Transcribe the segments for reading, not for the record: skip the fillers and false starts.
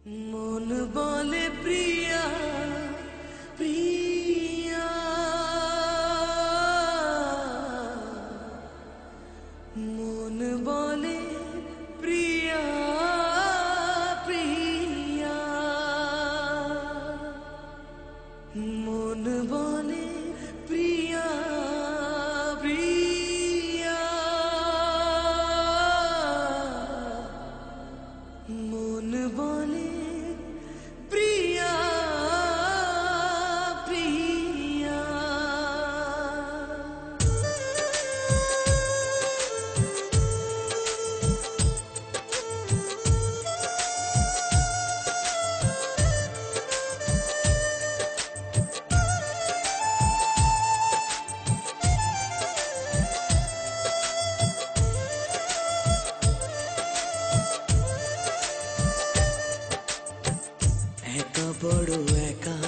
মন বলে প্রিয়া প্রিয়া, মন বলে প্রিয়া প্রিয়া, মন বলে প্রিয়া প্রিয়া, মন বলে প্রিয়া প্রিয়া। একা বড় একা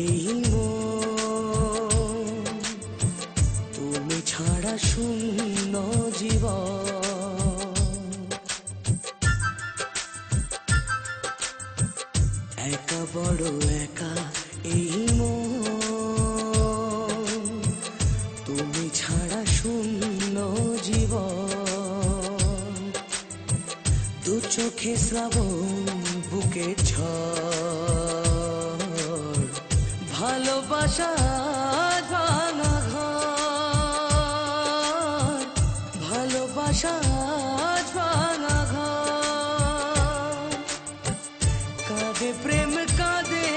এই মন, তুমি ছাড়া শূন্য জীবন। একা বড় একা এই মন, তুমি ছাড়া শূন্য জীবন। দু চোখে শ্রাবণ বুকে ঝড়, ভালোবাসা ভাঙা ঘর, ভালোবাসা ভাঙা ঘর। কাঁদে প্রেম কাঁদে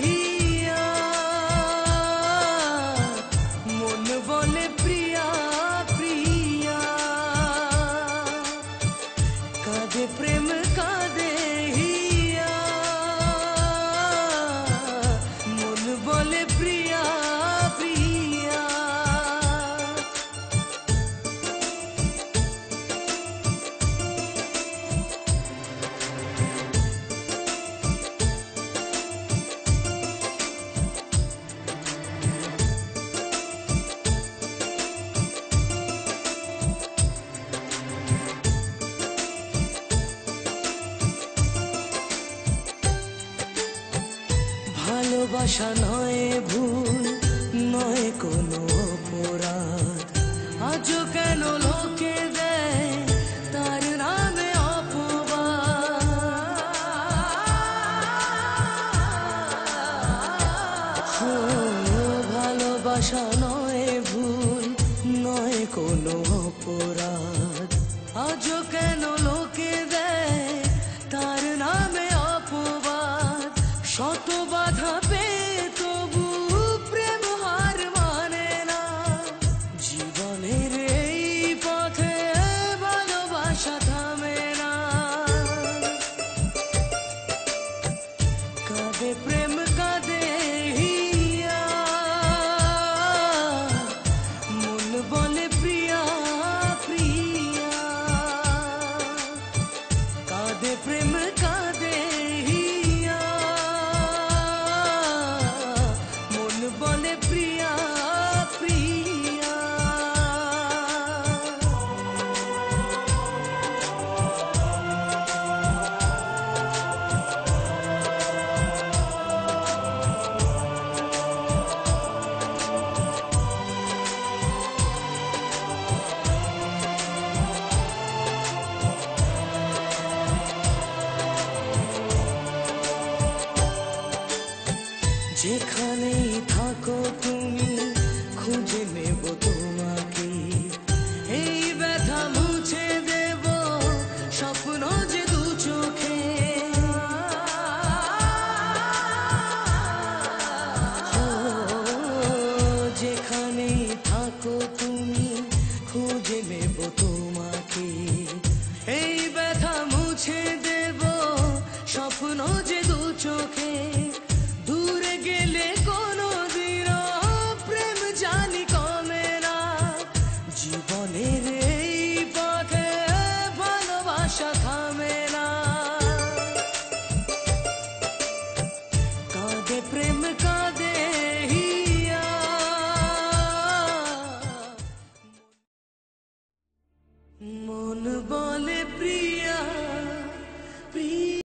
হিয়া, মন বলে প্রিয়া প্রিয়া। কাঁদে প্রেম কাঁদে হিয়া, মন বলে প্রিয়া প্রিয়া। ভালোবাসা নয় ভুল, নয় কোনো অপরাধ, আজও কেন লোকে দেয় তার নামে অপবাদ। ভালোবাসা নয় ভুল, নয় কোনো অপরাধ, আজও কেন লোকে দেয় তার নামে অপবাদ। শত বাধা পেয়ে তবু প্রেম হার মানে না, জীবনের এই পথে ভালোবাসা থামে না। কাঁদে প্রেম কাঁদে হিয়া, মন বলে প্রিয়া প্রিয়া। কাঁদে প্রেম কাঁদে হিয়া, মন বলে প্রিয়া প্রিয়া। যেখানেই থাকো